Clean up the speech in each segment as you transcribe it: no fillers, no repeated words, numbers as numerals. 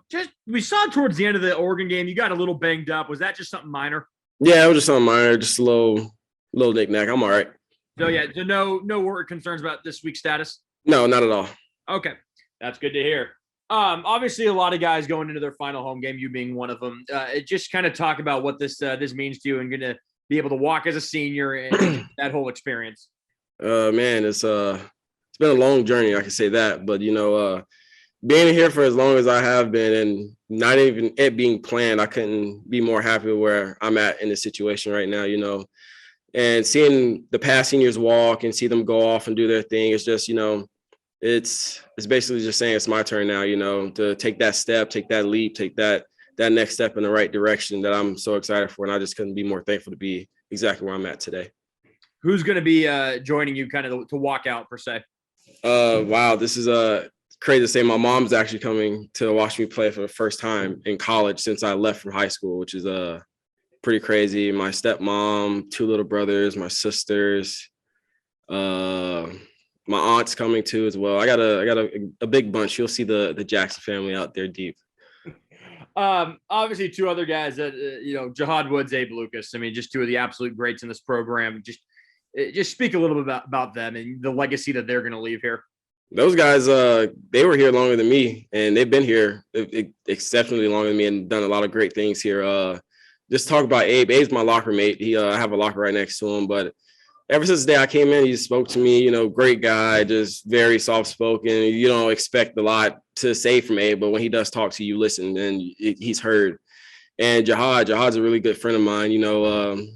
Just we saw towards the end of the Oregon game, you got a little banged up. Was that just something minor? Yeah, it was just something minor, just a little knick-knack. I'm all right. So yeah, so no work concerns about this week's status. No, not at all. Okay, that's good to hear. Obviously, a lot of guys going into their final home game, you being one of them. Just kind of talk about what this means to you, and going to be able to walk as a senior and that whole experience. Man, it's been a long journey, I can say that. But being here for as long as I have been, and not even it being planned, I couldn't be more happy with where I'm at in this situation right now. And seeing the past seniors walk and see them go off and do their thing, it's just it's basically just saying it's my turn now, to take that step, take that leap, take that next step in the right direction that I'm so excited for. And I just couldn't be more thankful to be exactly where I'm at today. Who's going to be joining you kind of to walk out per se? Wow, this is crazy to say. My mom's actually coming to watch me play for the first time in college since I left from high school, which is pretty crazy. My stepmom, two little brothers, my sisters, my aunt's coming too as well. I got a big bunch. You'll see the Jackson family out there deep. Obviously, two other guys that Jahad Woods, Abe Lucas. I mean, just two of the absolute greats in this program. Just speak a little bit about them and the legacy that they're going to leave here. Those guys, they were here longer than me, and they've been here exceptionally longer than me and done a lot of great things here. Just talk about Abe. Abe's my locker mate. I have a locker right next to him, but ever since the day I came in, he spoke to me, great guy, just very soft-spoken. You don't expect a lot to say from Abe, but when he does talk to you, listen, and he's heard. And Jahad's a really good friend of mine,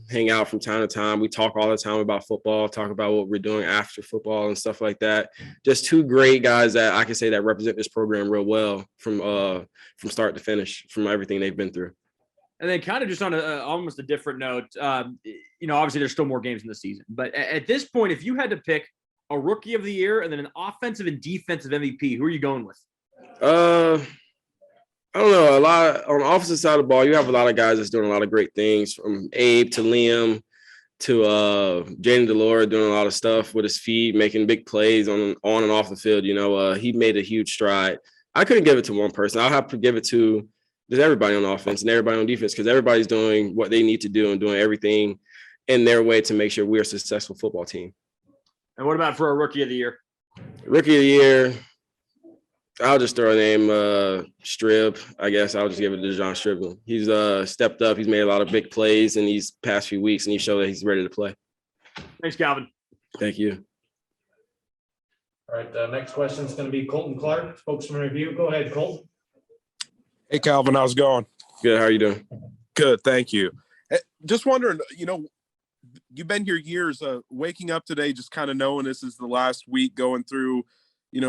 hang out from time to time. We talk all the time about football, talk about what we're doing after football and stuff like that. Just two great guys that I can say that represent this program real well from start to finish, from everything they've been through. And then kind of just on almost a different note, obviously there's still more games in the season. But at this point, if you had to pick a rookie of the year and then an offensive and defensive MVP, who are you going with? I don't know. A lot on the offensive side of the ball, you have a lot of guys that's doing a lot of great things, from Abe to Liam to Jaden Delore, doing a lot of stuff with his feet, making big plays on and off the field. He made a huge stride. I couldn't give it to one person. I'll have to give it to just everybody on offense and everybody on defense, because everybody's doing what they need to do and doing everything in their way to make sure we're a successful football team. And what about for a rookie of the year? Rookie of the year, I'll just throw a name, Strib. I guess I'll just give it to John Stribling. He's stepped up. He's made a lot of big plays in these past few weeks, and he showed that he's ready to play. Thanks, Calvin. Thank you. All right, the next question is going to be Colton Clark, spokesman review. Go ahead, Colton. Hey, Calvin, how's it going? Good. How are you doing? Good, thank you. Just wondering, you've been here years, waking up today just kind of knowing this is the last week, going through,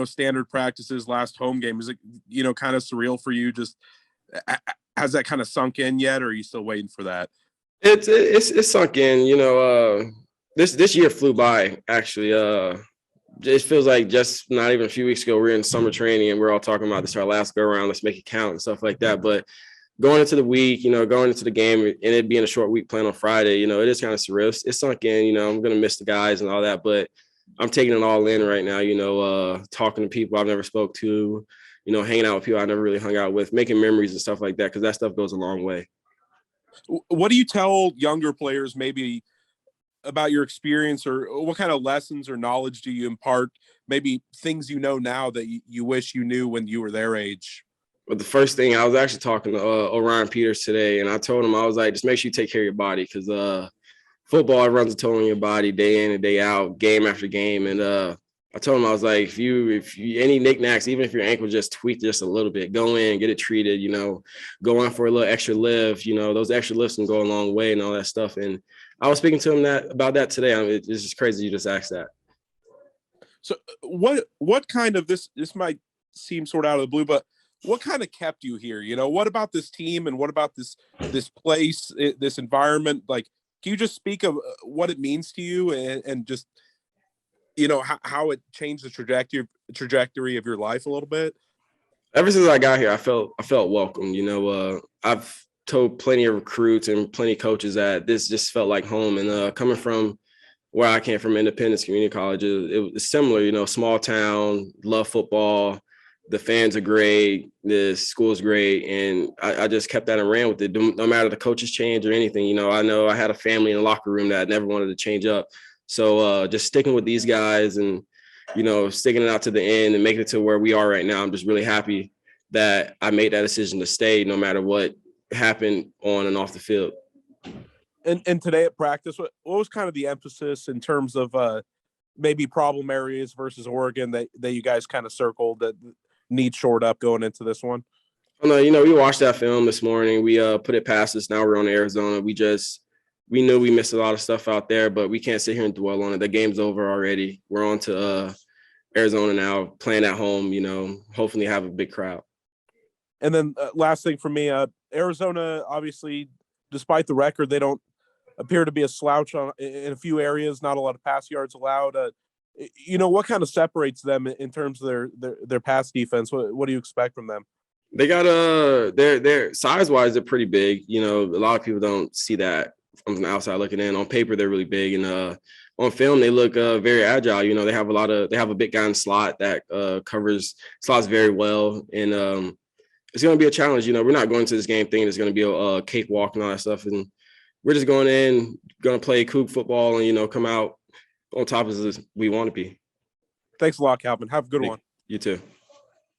standard practices, last home game. Is it, kind of surreal for you? Just has that kind of sunk in yet, or are you still waiting for that? It's sunk in. This year flew by, actually. It feels like just not even a few weeks ago, we were in summer training and we're all talking about this is our last go around, let's make it count and stuff like that. But going into the week, going into the game and it being a short week playing on Friday, it is kind of surreal. It's sunk in, I'm going to miss the guys and all that, but I'm taking it all in right now, talking to people I've never spoke to, hanging out with people I never really hung out with, making memories and stuff like that, because that stuff goes a long way. What do you tell younger players maybe about your experience, or what kind of lessons or knowledge do you impart, maybe things now that you wish you knew when you were their age? But the first thing, I was actually talking to Orion Peters today, and I told him, I was like, just make sure you take care of your body, because football runs a toll on your body day in and day out, game after game. And I told him, I was like, if you any knickknacks, even if your ankle just tweaked just a little bit, go in, get it treated, go on for a little extra lift, those extra lifts can go a long way and all that stuff. And I was speaking to him about that today. It's just crazy you just asked that. So what kind of this might seem sort of out of the blue, but what kind of kept you here? What about this team and what about this place, this environment? Like, can you just speak of what it means to you and just, how it changed the trajectory of your life a little bit? Ever since I got here, I felt welcome. I've told plenty of recruits and plenty of coaches that this just felt like home. And coming from where I came from, Independence Community College, it was similar, small town, love football, The fans are great. The school's great. And I just kept that and ran with it. No matter the coaches change or anything, I know I had a family in the locker room that I never wanted to change up. So just sticking with these guys and, sticking it out to the end and making it to where we are right now. I'm just really happy that I made that decision to stay no matter what happened on and off the field. And today at practice, what was kind of the emphasis in terms of maybe problem areas versus Oregon that you guys kind of circled that need shored up going into this one? Oh, no, we watched that film this morning. We put it past us. Now we're on Arizona. We knew we missed a lot of stuff out there, but we can't sit here and dwell on it. The game's over already. We're on to Arizona now, playing at home, hopefully have a big crowd. And then last thing for me, Arizona, obviously, despite the record, they don't appear to be a slouch in a few areas, not a lot of pass yards allowed. What kind of separates them in terms of their pass defense? What do you expect from them? They got they're size-wise, they're pretty big. A lot of people don't see that from the outside looking in. On paper, they're really big, and on film, they look very agile. They have a big guy in the slot that covers slots very well, and it's going to be a challenge. We're not going to this game thinking it's going to be a cakewalk and all that stuff, and we're just going in, going to play coop football, and come out on top as we want to be. Thanks a lot, Calvin. Have a good one. You too.